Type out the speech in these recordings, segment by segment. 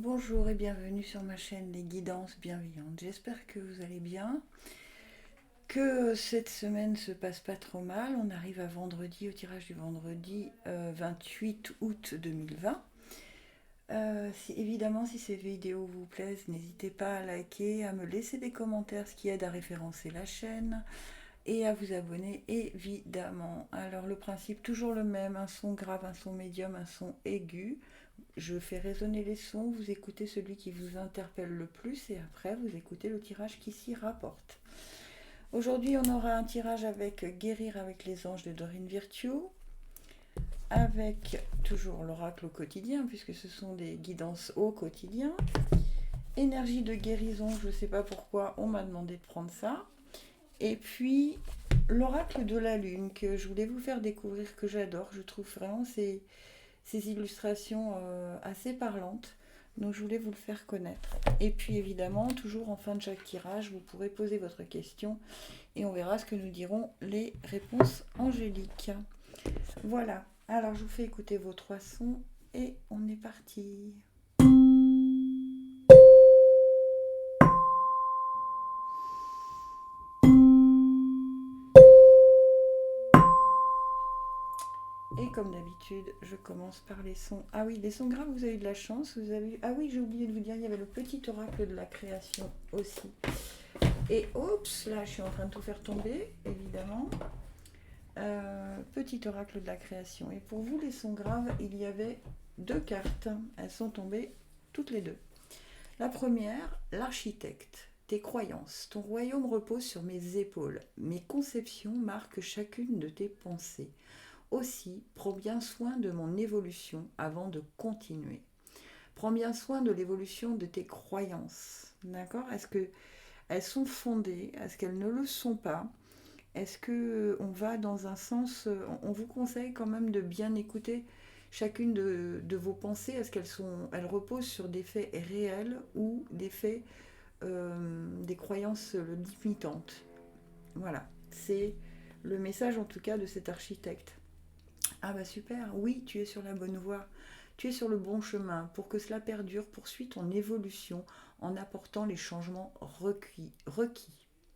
Bonjour et bienvenue sur ma chaîne Les Guidances Bienveillantes. J'espère que vous allez bien, que cette semaine se passe pas trop mal. On arrive à vendredi, au tirage du vendredi 28 août 2020. Évidemment, si ces vidéos vous plaisent, n'hésitez pas à liker, à me laisser des commentaires, ce qui aide à référencer la chaîne, et à vous abonner évidemment. Alors le principe toujours le même, un son grave, un son médium, un son aigu. Je fais résonner les sons, vous écoutez celui qui vous interpelle le plus et après vous écoutez le tirage qui s'y rapporte. Aujourd'hui on aura un tirage avec Guérir avec les anges de Dorine Virtue, avec toujours l'oracle au quotidien puisque ce sont des guidances au quotidien. Énergie de guérison, je ne sais pas pourquoi on m'a demandé de prendre ça. Et puis l'oracle de la lune que je voulais vous faire découvrir, que j'adore. Je trouve vraiment ces illustrations assez parlantes. Donc je voulais vous le faire connaître. Et puis évidemment, toujours en fin de chaque tirage, vous pourrez poser votre question et on verra ce que nous diront les réponses angéliques. Voilà, alors je vous fais écouter vos trois sons et on est parti. Et comme d'habitude, je commence par les sons. Ah oui, les sons graves, vous avez eu de la chance. Vous avez... Ah oui, j'ai oublié de vous dire, il y avait le petit oracle de la création aussi. Et oups, là je suis en train de tout faire tomber, évidemment. Petit oracle de la création. Et pour vous, les sons graves, il y avait deux cartes. Elles sont tombées toutes les deux. La première, l'architecte. Tes croyances. Ton royaume repose sur mes épaules. Mes conceptions marquent chacune de tes pensées. Aussi, prends bien soin de mon évolution avant de continuer. Prends bien soin de l'évolution de tes croyances. D'accord ? Est-ce qu'elles sont fondées ? Est-ce qu'elles ne le sont pas ? Est-ce qu'on va dans un sens... On vous conseille quand même de bien écouter chacune de vos pensées. Est-ce elles reposent sur des faits réels ou des faits, des croyances limitantes ? Voilà, c'est le message en tout cas de cet architecte. Ah bah super, oui, tu es sur la bonne voie. Tu es sur le bon chemin. Pour que cela perdure, poursuis ton évolution en apportant les changements requis.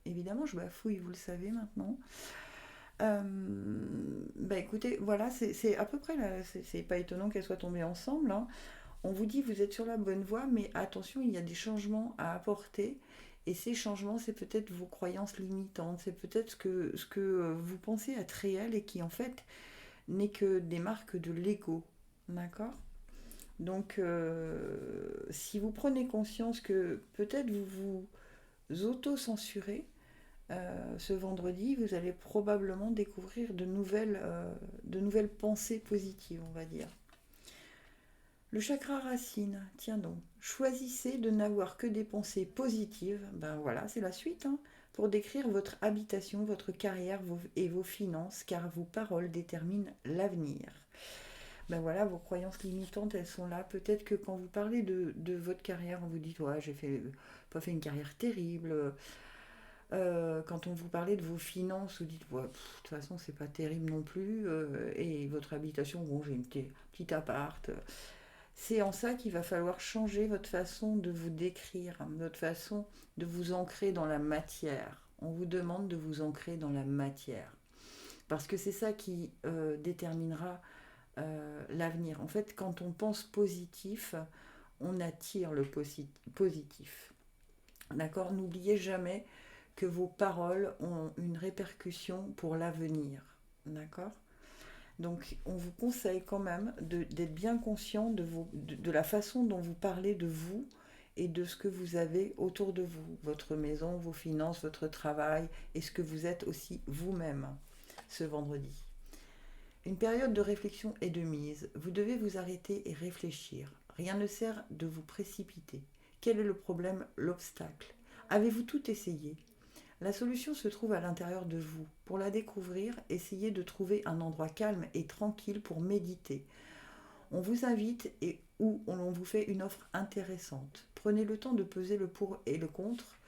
Évidemment, je bafouille, vous le savez maintenant. Bah écoutez, voilà, c'est à peu près là, c'est pas étonnant qu'elles soient tombées ensemble, hein. On vous dit vous êtes sur la bonne voie, mais attention, il y a des changements à apporter. Et ces changements, c'est peut-être vos croyances limitantes, c'est peut-être ce que vous pensez être réel et qui en fait n'est que des marques de l'ego. D'accord ? Donc, si vous prenez conscience que peut-être vous vous auto-censurez, ce vendredi, vous allez probablement découvrir de nouvelles pensées positives, on va dire. Le chakra racine, tiens donc, choisissez de n'avoir que des pensées positives, ben voilà, c'est la suite, hein, pour décrire votre habitation, votre carrière et vos finances, car vos paroles déterminent l'avenir. Ben voilà, vos croyances limitantes, elles sont là. Peut-être que quand vous parlez de votre carrière, on vous dit, ouais, pas fait une carrière terrible. Quand on vous parlait de vos finances, vous dites, ouais, de toute façon, c'est pas terrible non plus. Et votre habitation, bon, j'ai une petite appart. C'est en ça qu'il va falloir changer votre façon de vous décrire, hein, votre façon de vous ancrer dans la matière. On vous demande de vous ancrer dans la matière. Parce que c'est ça qui déterminera l'avenir. En fait, quand on pense positif, on attire le positif. D'accord ? N'oubliez jamais que vos paroles ont une répercussion pour l'avenir. D'accord ? Donc, on vous conseille quand même d'être bien conscient de la façon dont vous parlez de vous et de ce que vous avez autour de vous, votre maison, vos finances, votre travail, et ce que vous êtes aussi vous-même ce vendredi. Une période de réflexion est de mise. Vous devez vous arrêter et réfléchir. Rien ne sert de vous précipiter. Quel est le problème, l'obstacle ? Avez-vous tout essayé ? La solution se trouve à l'intérieur de vous. Pour la découvrir, essayez de trouver un endroit calme et tranquille pour méditer. On vous invite ou on vous fait une offre intéressante. Prenez le temps de peser le pour et le contre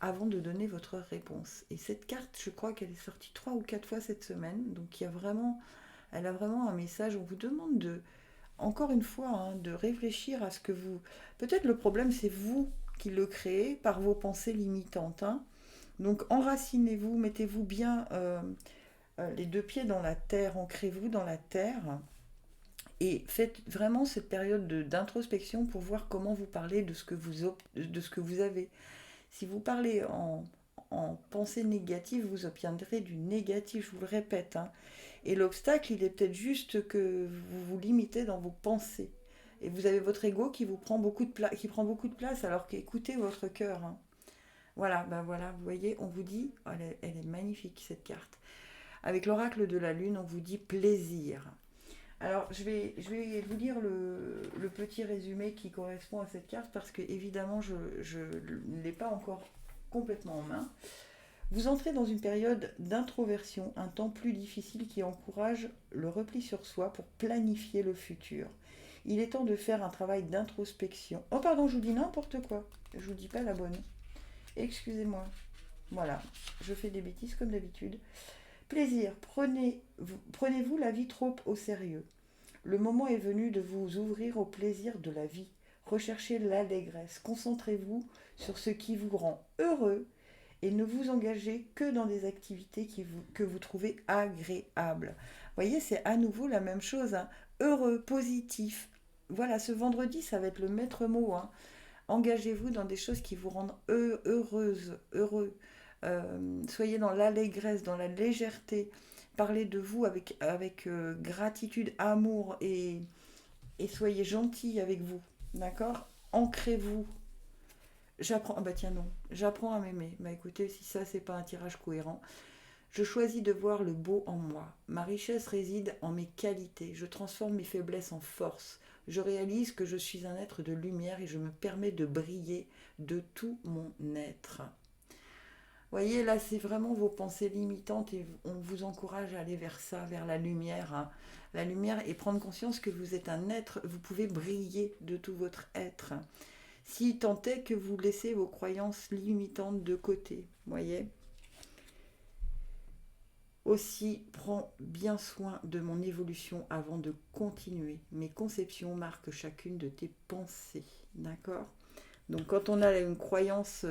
avant de donner votre réponse. Et cette carte, je crois qu'elle est sortie 3 ou 4 fois cette semaine. Donc elle a vraiment un message. On vous demande encore une fois, hein, de réfléchir à ce que vous... Peut-être le problème, c'est vous qui le créez par vos pensées limitantes, hein. Donc enracinez-vous, mettez-vous bien les deux pieds dans la terre, ancrez-vous dans la terre et faites vraiment cette période d'introspection pour voir comment vous parlez de ce que vous avez. Si vous parlez en pensée négative, vous obtiendrez du négatif, je vous le répète, hein. Et l'obstacle, il est peut-être juste que vous vous limitez dans vos pensées. Et vous avez votre ego qui vous prend qui prend beaucoup de place, alors qu'écoutez votre cœur, hein. Voilà, ben voilà, vous voyez, on vous dit, oh, elle est magnifique cette carte. Avec l'oracle de la lune, on vous dit plaisir. Alors, je vais vous lire le petit résumé qui correspond à cette carte parce que, évidemment, je ne l'ai pas encore complètement en main. Vous entrez dans une période d'introversion, un temps plus difficile qui encourage le repli sur soi pour planifier le futur. Il est temps de faire un travail d'introspection. Oh pardon, je vous dis n'importe quoi. Je vous dis pas la bonne. Excusez-moi. Voilà, je fais des bêtises comme d'habitude. Plaisir, prenez-vous la vie trop au sérieux. Le moment est venu de vous ouvrir au plaisir de la vie. Recherchez l'allégresse. Concentrez-vous sur ce qui vous rend heureux et ne vous engagez que dans des activités que vous trouvez agréables. Vous voyez, c'est à nouveau la même chose, hein. Heureux, positif. Voilà, ce vendredi, ça va être le maître mot, hein. Engagez-vous dans des choses qui vous rendent heureuse, heureux. Soyez dans l'allégresse, dans la légèreté. Parlez de vous avec gratitude, amour et soyez gentil avec vous. D'accord. Ancrez-vous. J'apprends. Ah bah tiens, non. J'apprends à m'aimer. Bah écoutez, si ça, c'est pas un tirage cohérent. Je choisis de voir le beau en moi. Ma richesse réside en mes qualités. Je transforme mes faiblesses en force. Je réalise que je suis un être de lumière et je me permets de briller de tout mon être. Vous voyez, là, c'est vraiment vos pensées limitantes et on vous encourage à aller vers ça, vers la lumière, hein. La lumière et prendre conscience que vous êtes un être, vous pouvez briller de tout votre être. Si tant est que vous laissez vos croyances limitantes de côté, vous voyez. Aussi, prends bien soin de mon évolution avant de continuer. Mes conceptions marquent chacune de tes pensées. D'accord. Donc quand on a une croyance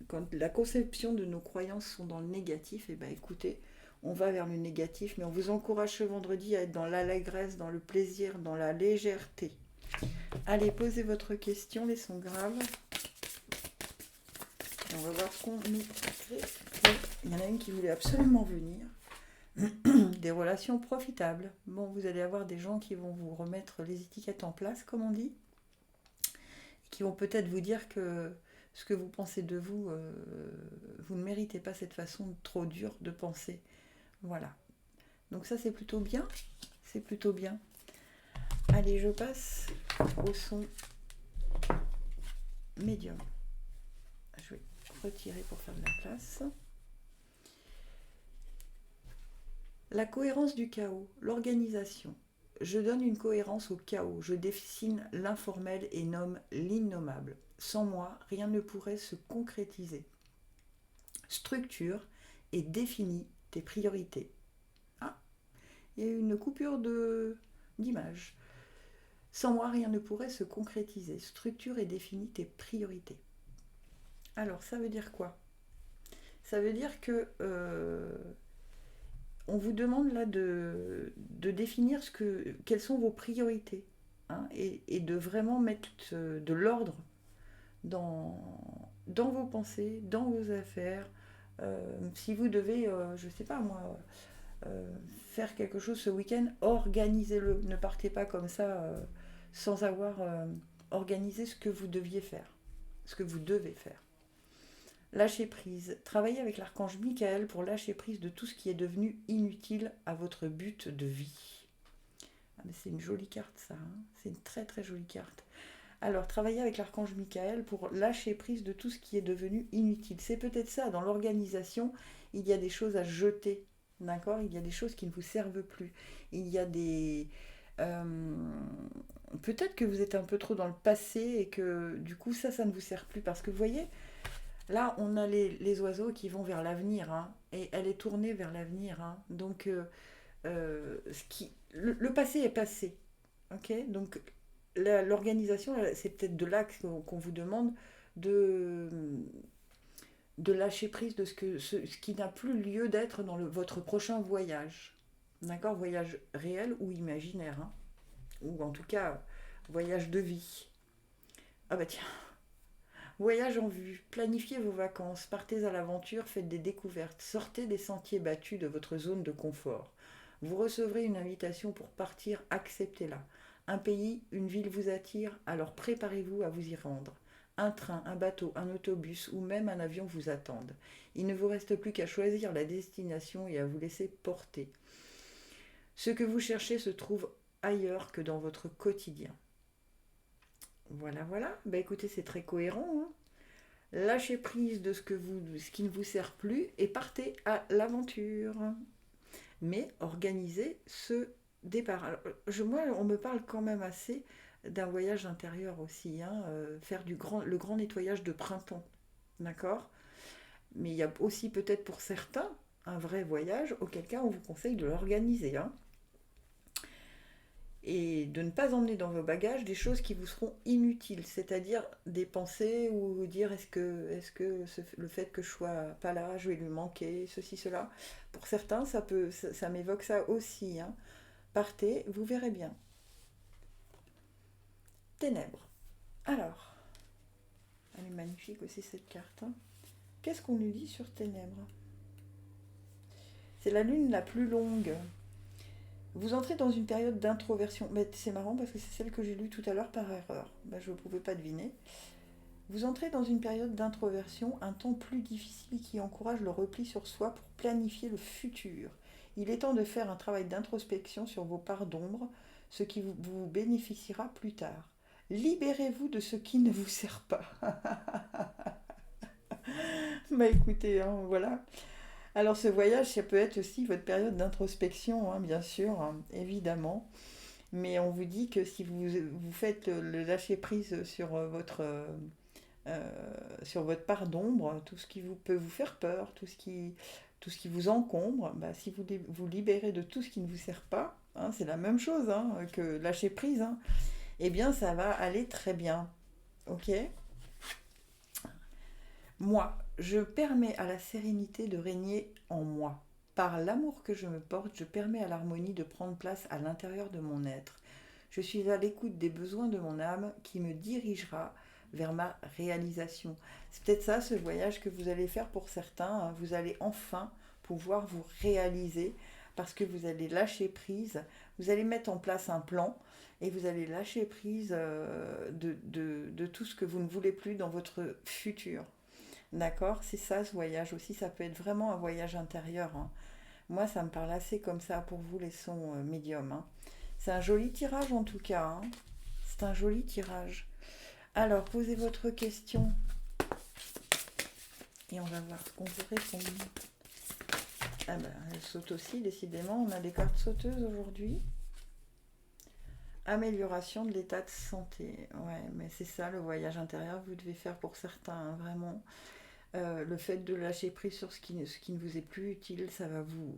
quand la conception de nos croyances sont dans le négatif, et ben écoutez, on va vers le négatif, mais on vous encourage ce vendredi à être dans l'allégresse, dans le plaisir, dans la légèreté. Allez, posez votre question, les sons graves. Et on va voir ce qu'on nous fait. Il y en a une qui voulait absolument venir. Des relations profitables. Bon, vous allez avoir des gens qui vont vous remettre les étiquettes en place, comme on dit, qui vont peut-être vous dire que ce que vous pensez de vous, vous ne méritez pas cette façon trop dure de penser. Voilà. Donc ça, c'est plutôt bien. C'est plutôt bien. Allez, je passe au son médium. Je vais retirer pour faire de la place. La cohérence du chaos, l'organisation. Je donne une cohérence au chaos, je dessine l'informel et nomme l'innommable. Sans moi, rien ne pourrait se concrétiser. Structure et définis tes priorités. Ah, il y a eu une coupure d'image. Sans moi, rien ne pourrait se concrétiser. Structure et définis tes priorités. Alors, ça veut dire quoi? Ça veut dire que on vous demande là de définir quelles sont vos priorités, hein, et de vraiment mettre de l'ordre dans vos pensées, dans vos affaires. Si vous devez, je ne sais pas moi, faire quelque chose ce week-end, organisez-le. Ne partez pas comme ça sans avoir organisé ce que vous deviez faire, ce que vous devez faire. Lâcher prise. Travaillez avec l'archange Michael pour lâcher prise de tout ce qui est devenu inutile à votre but de vie. Ah, mais c'est une jolie carte ça, hein. C'est une très très jolie carte. Alors, travaillez avec l'archange Michael pour lâcher prise de tout ce qui est devenu inutile. C'est peut-être ça, dans l'organisation, il y a des choses à jeter, d'accord. Il y a des choses qui ne vous servent plus. Il y a des... peut-être que vous êtes un peu trop dans le passé et que du coup ça ne vous sert plus. Parce que vous voyez... Là, on a les oiseaux qui vont vers l'avenir, hein, et elle est tournée vers l'avenir, hein. Donc, le passé est passé. Ok, donc l'organisation, c'est peut-être de là qu'on vous demande de, de lâcher prise de ce qui n'a plus lieu d'être dans votre prochain voyage. D'accord? Voyage réel ou imaginaire, hein, ou en tout cas, voyage de vie. Ah bah tiens, voyage en vue, planifiez vos vacances, partez à l'aventure, faites des découvertes, sortez des sentiers battus de votre zone de confort. Vous recevrez une invitation pour partir, acceptez-la. Un pays, une ville vous attire, alors préparez-vous à vous y rendre. Un train, un bateau, un autobus ou même un avion vous attendent. Il ne vous reste plus qu'à choisir la destination et à vous laisser porter. Ce que vous cherchez se trouve ailleurs que dans votre quotidien. Voilà, voilà. Bah écoutez, c'est très cohérent, hein. Lâchez prise de ce qui ne vous sert plus et partez à l'aventure. Mais organisez ce départ. Alors, moi, on me parle quand même assez d'un voyage intérieur aussi, hein, faire le grand nettoyage de printemps. D'accord? Mais il y a aussi peut-être pour certains un vrai voyage, auquel cas on vous conseille de l'organiser, hein, et de ne pas emmener dans vos bagages des choses qui vous seront inutiles, c'est-à-dire des pensées ou vous dire le fait que je sois pas là, je vais lui manquer, ceci, cela. Pour certains, ça m'évoque ça aussi, hein. Partez, vous verrez bien. Ténèbres. Alors, elle est magnifique aussi cette carte, hein. Qu'est-ce qu'on nous dit sur Ténèbres? C'est la lune la plus longue. Vous entrez dans une période d'introversion. Mais c'est marrant parce que c'est celle que j'ai lue tout à l'heure par erreur. Je ne pouvais pas deviner. Vous entrez dans une période d'introversion, un temps plus difficile qui encourage le repli sur soi pour planifier le futur. Il est temps de faire un travail d'introspection sur vos parts d'ombre, ce qui vous bénéficiera plus tard. Libérez-vous de ce qui ne vous sert pas. Bah écoutez, hein, voilà. Alors ce voyage, ça peut être aussi votre période d'introspection, hein, bien sûr, hein, évidemment. Mais on vous dit que si vous faites le lâcher prise sur votre part d'ombre, tout ce qui peut vous faire peur, tout ce qui vous encombre, bah, si vous libérez de tout ce qui ne vous sert pas, hein, c'est la même chose, hein, que lâcher prise, hein, eh bien ça va aller très bien. Ok? Moi, je permets à la sérénité de régner en moi. Par l'amour que je me porte, je permets à l'harmonie de prendre place à l'intérieur de mon être. Je suis à l'écoute des besoins de mon âme qui me dirigera vers ma réalisation. C'est peut-être ça ce voyage que vous allez faire pour certains, hein. Vous allez enfin pouvoir vous réaliser parce que vous allez lâcher prise, vous allez mettre en place un plan et vous allez lâcher prise de tout ce que vous ne voulez plus dans votre futur. D'accord? C'est ça ce voyage aussi, ça peut être vraiment un voyage intérieur, hein. Moi, ça me parle assez comme ça pour vous, les sons médiums, hein. C'est un joli tirage en tout cas, hein. C'est un joli tirage. Alors, posez votre question et on va voir ce qu'on vous répond. Ah ben, elle saute aussi, décidément. On a des cartes sauteuses aujourd'hui. Amélioration de l'état de santé. Ouais, mais c'est ça le voyage intérieur que vous devez faire pour certains, hein, vraiment. Le fait de lâcher prise sur ce qui ne vous est plus utile, ça va vous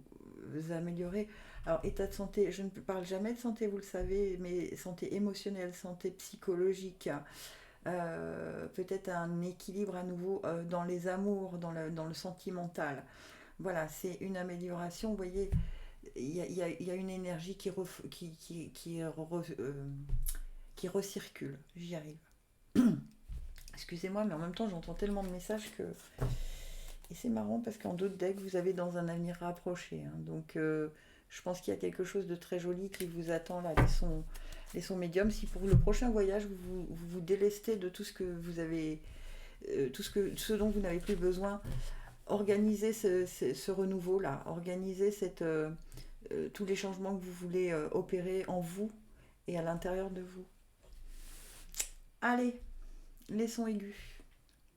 améliorer. Alors, état de santé, je ne parle jamais de santé, vous le savez, mais santé émotionnelle, santé psychologique, peut-être un équilibre à nouveau dans les amours, dans le sentimental. Voilà, c'est une amélioration. Vous voyez, il y a une énergie qui recircule. J'y arrive. Excusez-moi, mais en même temps, j'entends tellement de messages que. Et c'est marrant parce qu'en d'autres decks, vous avez dans un avenir rapproché, hein. Donc, je pense qu'il y a quelque chose de très joli qui vous attend là, les sons médiums. Si pour le prochain voyage, vous délestez de tout ce que vous avez. Ce dont vous n'avez plus besoin, organisez ce renouveau-là, organisez tous les changements que vous voulez opérer en vous et à l'intérieur de vous. Allez, les sons aigus.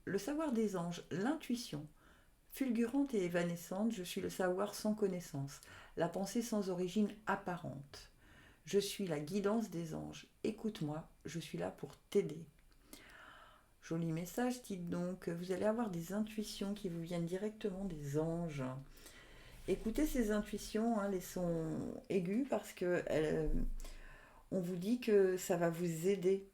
Le savoir des anges, l'intuition. Fulgurante et évanescente, je suis le savoir sans connaissance, la pensée sans origine apparente. Je suis la guidance des anges. Écoute-moi, je suis là pour t'aider. Joli message, dites donc. Vous allez avoir des intuitions qui vous viennent directement des anges. Écoutez ces intuitions, hein, les sons aigus, parce que On vous dit que ça va vous aider.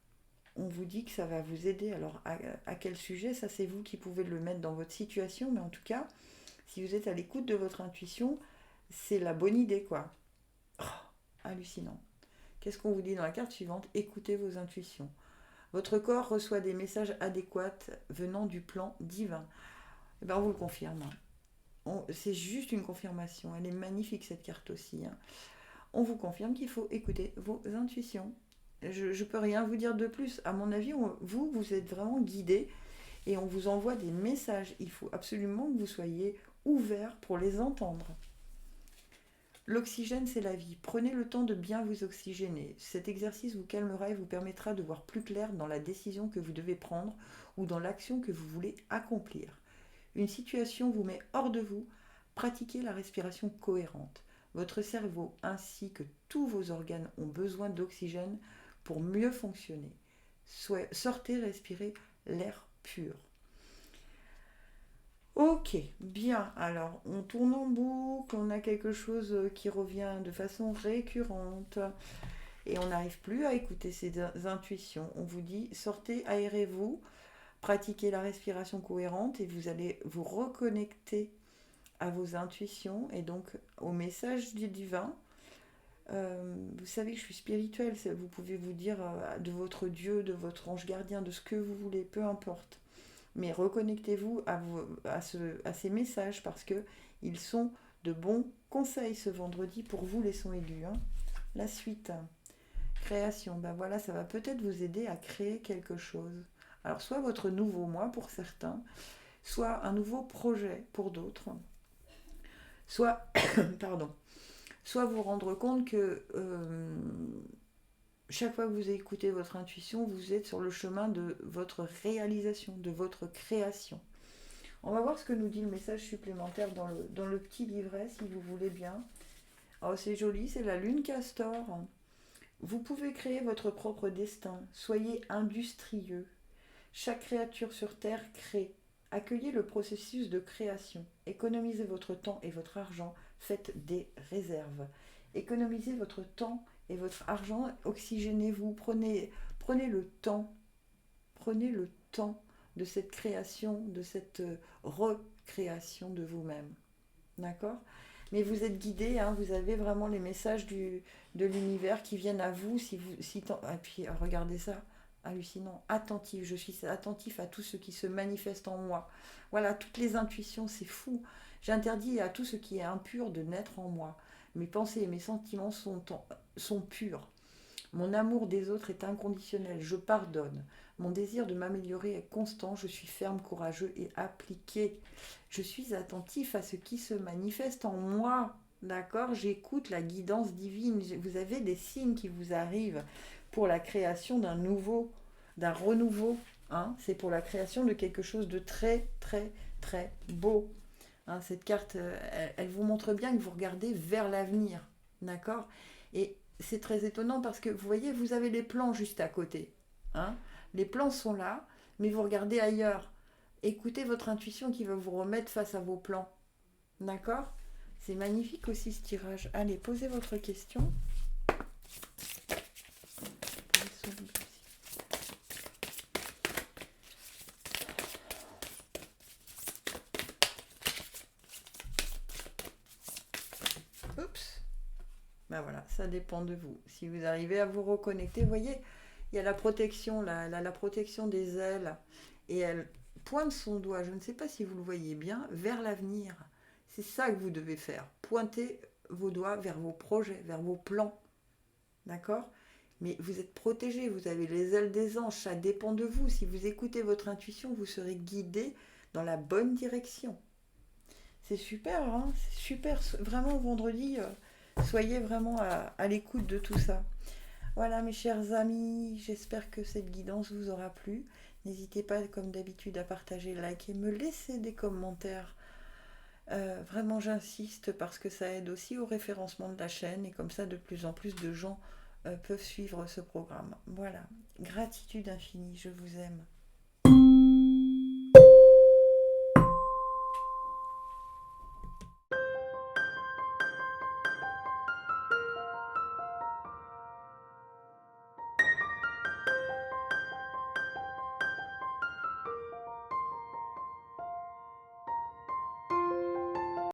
On vous dit que ça va vous aider. Alors, à quel sujet? Ça, c'est vous qui pouvez le mettre dans votre situation. Mais en tout cas, si vous êtes à l'écoute de votre intuition, c'est la bonne idée, quoi. Oh, hallucinant. Qu'est-ce qu'on vous dit dans la carte suivante? Écoutez vos intuitions. Votre corps reçoit des messages adéquats venant du plan divin. Eh ben, on vous le confirme. C'est juste une confirmation. Elle est magnifique, cette carte aussi. Hein. On vous confirme qu'il faut écouter vos intuitions. Je ne peux rien vous dire de plus. À mon avis, vous êtes vraiment guidé et on vous envoie des messages. Il faut absolument que vous soyez ouvert pour les entendre. L'oxygène, c'est la vie. Prenez le temps de bien vous oxygéner. Cet exercice vous calmera et vous permettra de voir plus clair dans la décision que vous devez prendre ou dans l'action que vous voulez accomplir. Une situation vous met hors de vous. Pratiquez la respiration cohérente. Votre cerveau ainsi que tous vos organes ont besoin d'oxygène pour mieux fonctionner. Sortez, respirez l'air pur. Ok, bien. Alors, on tourne en boucle, on a quelque chose qui revient de façon récurrente et on n'arrive plus à écouter ses intuitions. On vous dit, sortez, aérez-vous, pratiquez la respiration cohérente et vous allez vous reconnecter à vos intuitions et donc au message du divin. Vous savez que je suis spirituelle, vous pouvez vous dire de votre Dieu, de votre ange gardien, de ce que vous voulez, peu importe. Mais reconnectez-vous à ces messages parce qu'ils sont de bons conseils ce vendredi pour vous les sons aigus. Hein. La suite, création, ben voilà, ça va peut-être vous aider à créer quelque chose. Alors soit votre nouveau moi pour certains, soit un nouveau projet pour d'autres, soit, soit vous rendre compte que chaque fois que vous écoutez votre intuition, vous êtes sur le chemin de votre réalisation, de votre création. On va voir ce que nous dit le message supplémentaire dans le petit livret, si vous voulez bien. Oh, c'est joli, c'est la lune castor. Vous pouvez créer votre propre destin. Soyez industrieux. Chaque créature sur Terre crée. Accueillez le processus de création. Économisez votre temps et votre argent. Faites des réserves. Économisez votre temps et votre argent. Oxygénez-vous. Prenez le temps. Prenez le temps de cette création, de cette recréation de vous-même. D'accord ? Mais vous êtes guidé, hein, vous avez vraiment les messages de l'univers qui viennent à vous. Et puis regardez ça, hallucinant, attentif, je suis attentif à tout ce qui se manifeste en moi. Voilà, toutes les intuitions, c'est fou. J'interdis à tout ce qui est impur de naître en moi. Mes pensées et mes sentiments sont purs. Mon amour des autres est inconditionnel, je pardonne. Mon désir de m'améliorer est constant, je suis ferme, courageux et appliqué. Je suis attentif à ce qui se manifeste en moi. D'accord ? J'écoute la guidance divine. Vous avez des signes qui vous arrivent pour la création d'un renouveau. Hein ? C'est pour la création de quelque chose de très, très, très beau. Hein, cette carte, elle vous montre bien que vous regardez vers l'avenir. D'accord ? Et c'est très étonnant parce que vous voyez, vous avez les plans juste à côté. Hein ? Les plans sont là, mais vous regardez ailleurs. Écoutez votre intuition qui va vous remettre face à vos plans. D'accord ? C'est magnifique aussi ce tirage. Allez, posez votre question. Oups. Ben voilà, ça dépend de vous. Si vous arrivez à vous reconnecter, vous voyez, il y a la protection, la protection des ailes. Et elle pointe son doigt, je ne sais pas si vous le voyez bien, vers l'avenir. C'est ça que vous devez faire. Pointez vos doigts vers vos projets, vers vos plans. D'accord ? Mais vous êtes protégé, vous avez les ailes des anges, ça dépend de vous. Si vous écoutez votre intuition, vous serez guidé dans la bonne direction. C'est super, hein ? C'est super. Vraiment, vendredi, soyez vraiment à l'écoute de tout ça. Voilà mes chers amis, j'espère que cette guidance vous aura plu. N'hésitez pas comme d'habitude à partager, liker, me laisser des commentaires. Vraiment j'insiste parce que ça aide aussi au référencement de la chaîne et comme ça de plus en plus de gens peuvent suivre ce programme. Voilà, gratitude infinie, je vous aime.